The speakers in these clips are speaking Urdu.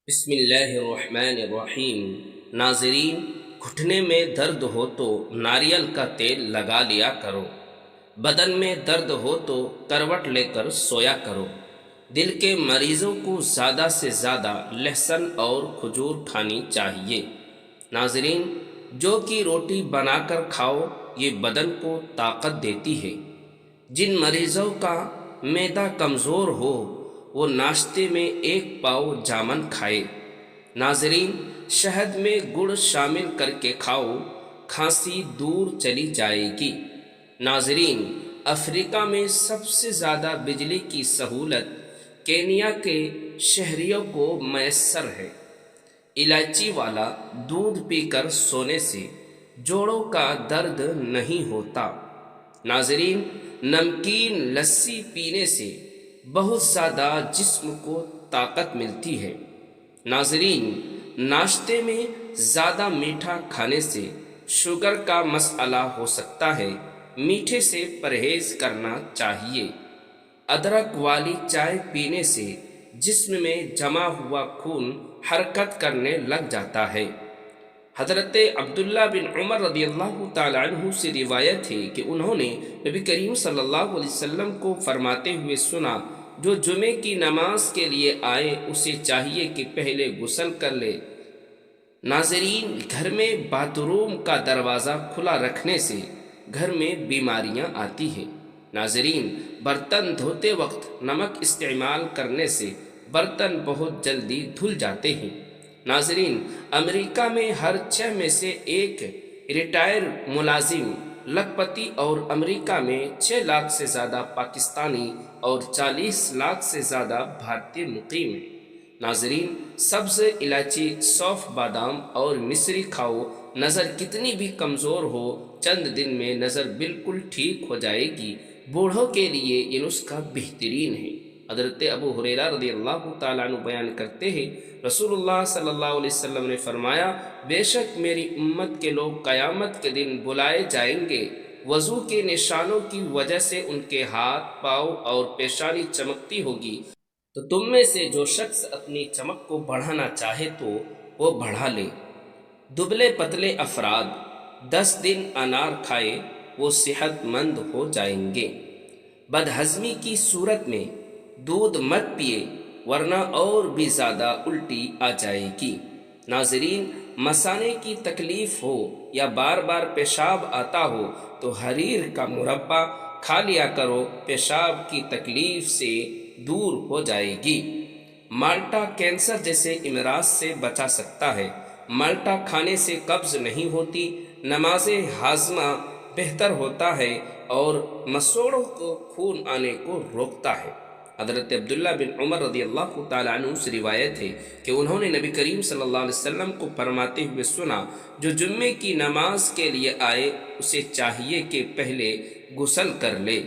بسم اللہ الرحمن الرحیم۔ ناظرین، گھٹنے میں درد ہو تو ناریل کا تیل لگا لیا کرو، بدن میں درد ہو تو کروٹ لے کر سویا کرو۔ دل کے مریضوں کو زیادہ سے زیادہ لہسن اور کھجور کھانی چاہیے۔ ناظرین، جو کی روٹی بنا کر کھاؤ، یہ بدن کو طاقت دیتی ہے۔ جن مریضوں کا معدہ کمزور ہو وہ ناشتے میں ایک پاؤ جامن کھائے۔ ناظرین، شہد میں گڑ شامل کر کے کھاؤ، کھانسی دور چلی جائے گی۔ ناظرین، افریقہ میں سب سے زیادہ بجلی کی سہولت کینیا کے شہریوں کو میسر ہے۔ الائچی والا دودھ پی کر سونے سے جوڑوں کا درد نہیں ہوتا۔ ناظرین، نمکین لسی پینے سے بہت زیادہ جسم کو طاقت ملتی ہے۔ ناظرین، ناشتے میں زیادہ میٹھا کھانے سے شوگر کا مسئلہ ہو سکتا ہے، میٹھے سے پرہیز کرنا چاہیے۔ ادرک والی چائے پینے سے جسم میں جمع ہوا خون حرکت کرنے لگ جاتا ہے۔ حضرت عبداللہ بن عمر رضی اللہ تعالیٰ عنہ سے روایت ہے کہ انہوں نے نبی کریم صلی اللہ علیہ وسلم کو فرماتے ہوئے سنا، جو جمعے کی نماز کے لیے آئے اسے چاہیے کہ پہلے غسل کر لے۔ ناظرین، گھر میں باتھ روم کا دروازہ کھلا رکھنے سے گھر میں بیماریاں آتی ہیں۔ ناظرین، برتن دھوتے وقت نمک استعمال کرنے سے برتن بہت جلدی دھل جاتے ہیں۔ ناظرین، امریکہ میں ہر 6 میں سے ایک ریٹائر ملازم لاکھ پتی اور امریکہ میں 6 لاکھ سے زیادہ پاکستانی اور 40 لاکھ سے زیادہ بھارتی مقیم ہیں۔ ناظرین، سبز الائچی، سونف، بادام اور مصری کھاؤ۔ نظر کتنی بھی کمزور ہو، چند دن میں نظر بالکل ٹھیک ہو جائے گی۔ بوڑھوں کے لیے یہ نسخہ بہترین ہے۔ حضرت ابو ہریرہ رضی اللہ تعالیٰ عنہ بیان کرتے ہیں، رسول اللہ صلی اللہ علیہ وسلم نے فرمایا، بے شک میری امت کے لوگ قیامت کے دن بلائے جائیں گے، وضو کے نشانوں کی وجہ سے ان کے ہاتھ، پاؤں اور پیشانی چمکتی ہوگی، تو تم میں سے جو شخص اپنی چمک کو بڑھانا چاہے تو وہ بڑھا لے۔ دبلے پتلے افراد 10 دن انار کھائے، وہ صحت مند ہو جائیں گے۔ بدہضمی کی صورت میں دودھ مت پیے، ورنہ اور بھی زیادہ الٹی آ جائے گی۔ ناظرین، مثانے کی تکلیف ہو یا بار بار پیشاب آتا ہو تو حریر کا مربع کھا لیا کرو، پیشاب کی تکلیف سے دور ہو جائے گی۔ مالٹا کینسر جیسے امراض سے بچا سکتا ہے۔ مالٹا کھانے سے قبض نہیں ہوتی، نماز ہاضمہ بہتر ہوتا ہے اور مسوڑوں کو خون آنے کو روکتا ہے۔ حضرت عبداللہ بن عمر رضی اللہ تعالیٰ عنہ سے روایت ہے کہ انہوں نے نبی کریم صلی اللہ علیہ وسلم کو فرماتے ہوئے سنا، جو جمعے کی نماز کے لیے آئے اسے چاہیے کہ پہلے غسل کر لے۔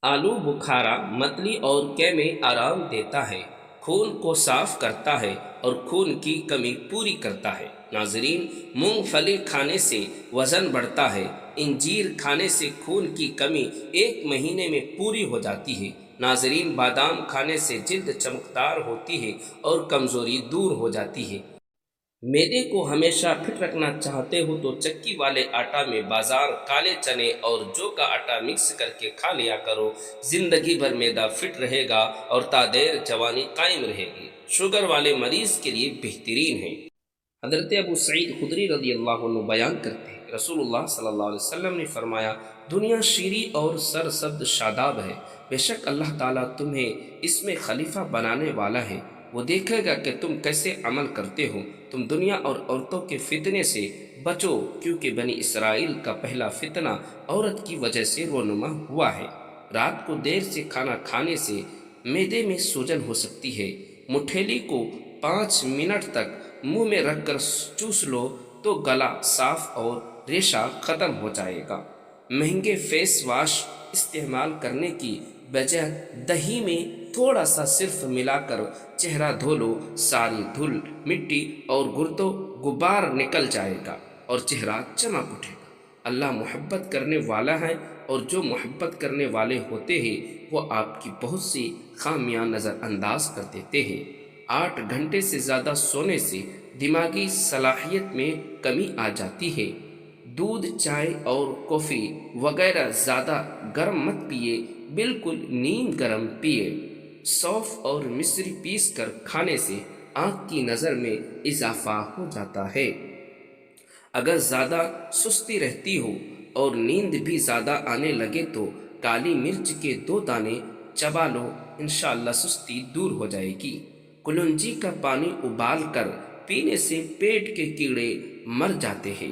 آلو بخارا متلی اور قے میں آرام دیتا ہے، خون کو صاف کرتا ہے اور خون کی کمی پوری کرتا ہے۔ ناظرین، مونگ پھلی کھانے سے وزن بڑھتا ہے۔ انجیر کھانے سے خون کی کمی 1 مہینے میں پوری ہو جاتی ہے۔ ناظرین، بادام کھانے سے جلد چمکدار ہوتی ہے اور کمزوری دور ہو جاتی ہے۔ معدے کو ہمیشہ فٹ رکھنا چاہتے ہو تو چکی والے آٹا میں بازار کالے چنے اور جو کا آٹا مکس کر کے کھا لیا کرو، زندگی بھر معدہ فٹ رہے گا اور تا دیر جوانی قائم رہے گی۔ شوگر والے مریض کے لیے بہترین ہے۔ حضرت ابو سعید خدری رضی اللہ عنہ بیان کرتے ہیں، رسول اللہ صلی اللہ علیہ وسلم نے فرمایا، دنیا شیریں اور سرسبز شاداب ہے، بے شک اللہ تعالیٰ تمہیں اس میں خلیفہ بنانے والا ہے، وہ دیکھے گا کہ تم کیسے عمل کرتے ہو۔ تم دنیا اور عورتوں کے فتنے سے بچو، کیونکہ بنی اسرائیل کا پہلا فتنہ عورت کی وجہ سے رونما ہوا ہے۔ رات کو دیر سے کھانا کھانے سے معدے میں سوجن ہو سکتی ہے۔ مٹھیلی کو 5 منٹ تک منہ میں رکھ کر چوس لو تو گلا صاف اور ریشہ ختم ہو جائے گا۔ مہنگے فیس واش استعمال کرنے کی بجائے دہی میں تھوڑا سا صرف ملا کر چہرہ دھو لو، ساری دھول، مٹی اور گردو غبار نکل جائے گا اور چہرہ چمک اٹھے گا۔ اللہ محبت کرنے والا ہے اور جو محبت کرنے والے ہوتے ہیں وہ آپ کی بہت سی خامیاں نظر انداز کر دیتے ہیں۔ 8 گھنٹے سے زیادہ سونے سے دماغی صلاحیت میں کمی آ جاتی ہے۔ دودھ، چائے اور کافی وغیرہ زیادہ گرم مت پیے، بالکل نیم گرم پیے۔ سونف اور مصری پیس کر کھانے سے آنکھ کی نظر میں اضافہ ہو جاتا ہے۔ اگر زیادہ سستی رہتی ہو اور نیند بھی زیادہ آنے لگے تو کالی مرچ کے 2 دانے چبا لو، انشاءاللہ سستی دور ہو جائے گی۔ کلونجی کا پانی ابال کر پینے سے پیٹ کے کیڑے مر جاتے ہیں۔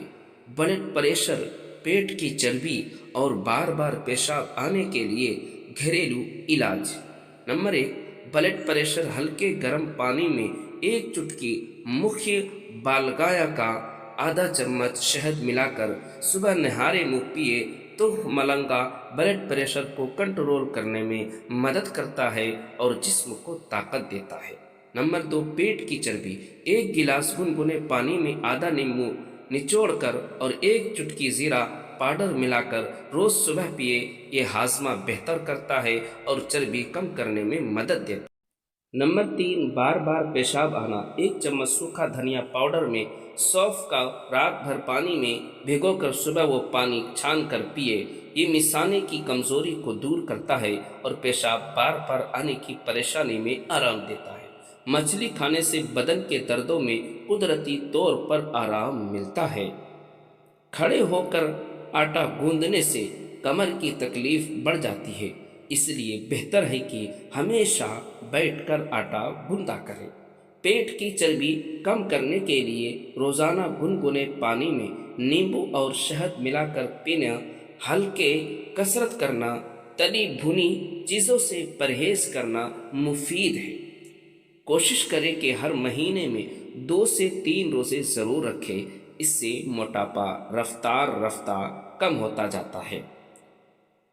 بلڈ پریشر، پیٹ کی چربی اور بار بار پیشاب آنے کے لیے گھریلو علاج۔ Number 1، blood pressure. ہلکے گرم پانی میں 1 چٹکی مکھی بالگایا کا ½ چمچ شہد ملا کر صبح نہارے منہ پیے تو ملنگا بلڈ پریشر کو کنٹرول کرنے میں مدد کرتا ہے اور جسم کو طاقت دیتا ہے۔ نمبر 2، پیٹ کی چربی۔ 1 گلاس گنگنے پانی میں آدھا نیمبو نچوڑ کر اور 1 چٹکی زیرہ پاؤڈر ملا کر روز صبح پیے، یہ ہاضمہ بہتر کرتا ہے اور چربی کم کرنے میں مدد دیتا ہے۔ نمبر 3، بار بار پیشاب آنا۔ 1 چمچ سوکھا دھنیا پاؤڈر میں سونف کا رات بھر پانی میں بھگو کر صبح وہ پانی چھان کر پیے، یہ مثانے کی کمزوری کو دور کرتا ہے اور پیشاب بار بار آنے کی پریشانی میں آرام دیتا ہے۔ مچھلی کھانے سے بدن کے دردوں میں قدرتی طور پر آرام ملتا ہے۔ کھڑے ہو کر آٹا گوندنے سے کمر کی تکلیف بڑھ جاتی ہے، اس لیے بہتر ہے کہ ہمیشہ بیٹھ کر آٹا گوندا کریں۔ پیٹ کی چربی کم کرنے کے لیے روزانہ گنگنے پانی میں نیمبو اور شہد ملا کر پینا، ہلکے کسرت کرنا، تلی بھنی چیزوں سے پرہیز کرنا مفید ہے۔ کوشش کریں کہ ہر مہینے میں 2 سے 3 روزے ضرور رکھیں، اس سے موٹاپا رفتہ کم ہوتا جاتا ہے۔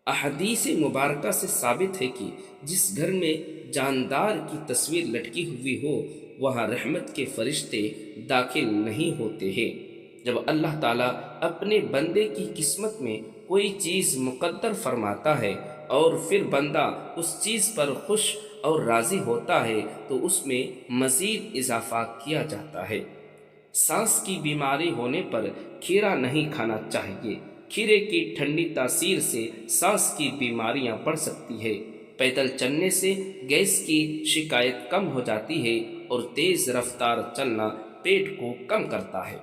احادیث مبارکہ سے ثابت ہے کہ جس گھر میں جاندار کی تصویر لٹکی ہوئی ہو وہاں رحمت کے فرشتے داخل نہیں ہوتے ہیں۔ جب اللہ تعالیٰ اپنے بندے کی قسمت میں کوئی چیز مقدر فرماتا ہے اور پھر بندہ اس چیز پر خوش اور راضی ہوتا ہے تو اس میں مزید اضافہ کیا جاتا ہے۔ سانس کی بیماری ہونے پر کھیرا نہیں کھانا چاہیے۔ کھیرے کی ٹھنڈی تاثیر سے سانس کی بیماریاں بڑھ سکتی ہے۔ پیدل چلنے سے گیس کی شکایت کم ہو جاتی ہے اور تیز رفتار چلنا پیٹ کو کم کرتا ہے۔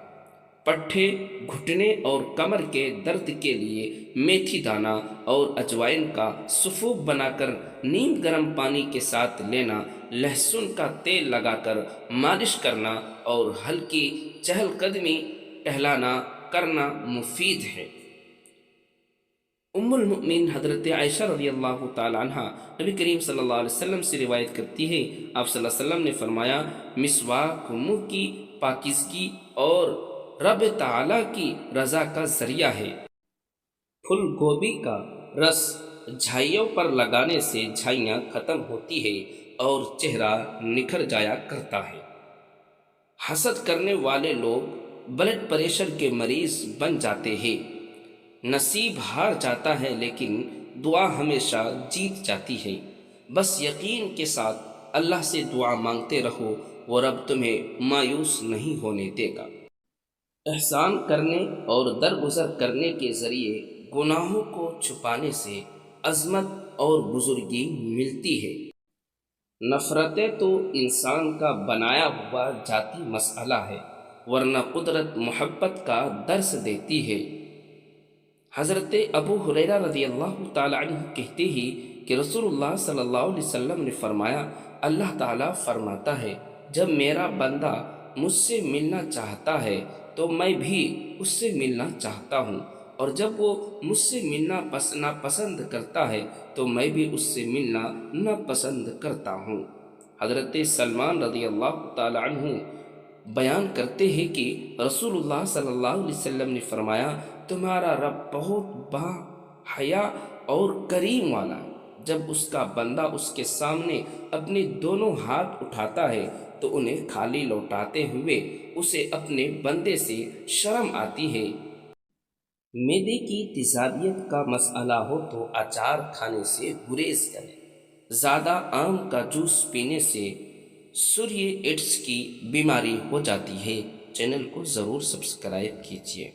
پٹھے، گھٹنے اور کمر کے درد کے لیے میتھی دانہ اور اجوائن کا سفوف بنا کر نیم گرم پانی کے ساتھ لینا، لہسن کا تیل لگا کر مالش کرنا اور ہلکی چہل قدمی ٹہلانا کرنا مفید ہے۔ ام المؤمنین حضرت عائشہ رضی اللہ تعالی عنہ نبی کریم صلی اللہ علیہ وسلم سے روایت کرتی ہے، آپ صلی اللہ علیہ وسلم نے فرمایا، مسواک منہ کی پاکیزگی اور رب تعالی کی رضا کا ذریعہ ہے۔ پھول گوبھی کا رس جھائیوں پر لگانے سے جھائیاں ختم ہوتی ہے اور چہرہ نکھر جایا کرتا ہے۔ حسد کرنے والے لوگ بلڈ پریشر کے مریض بن جاتے ہیں۔ نصیب ہار جاتا ہے لیکن دعا ہمیشہ جیت جاتی ہے۔ بس یقین کے ساتھ اللہ سے دعا مانگتے رہو، وہ رب تمہیں مایوس نہیں ہونے دے گا۔ احسان کرنے اور درگزر کرنے کے ذریعے گناہوں کو چھپانے سے عظمت اور بزرگی ملتی ہے۔ نفرتیں تو انسان کا بنایا ہوا ذاتی مسئلہ ہے، ورنہ قدرت محبت کا درس دیتی ہے۔ حضرت ابو ہریرہ رضی اللہ تعالی عنہ کہتے ہیں کہ رسول اللہ صلی اللہ علیہ وسلم نے فرمایا، اللہ تعالیٰ فرماتا ہے، جب میرا بندہ مجھ سے ملنا چاہتا ہے تو میں بھی اس سے ملنا چاہتا ہوں، اور جب وہ مجھ سے ملنا ناپسند کرتا ہے تو میں بھی اس سے ملنا ناپسند کرتا ہوں۔ حضرت سلمان رضی اللہ تعالی عنہ بیان کرتے ہیں کہ رسول اللہ صلی اللہ علیہ وسلم نے فرمایا، تمہارا رب بہت با حیا اور کریم والا ہے۔ جب اس کا بندہ اس کے سامنے اپنے دونوں ہاتھ اٹھاتا ہے تو انہیں خالی لوٹاتے ہوئے اسے اپنے بندے سے شرم آتی ہے۔ معدے کی تیزابیت کا مسئلہ ہو تو اچار کھانے سے گریز کریں۔ زیادہ آم کا جوس پینے سے سوریہ ایڈس کی بیماری ہو جاتی ہے، چینل کو ضرور سبسکرائب کیجیے۔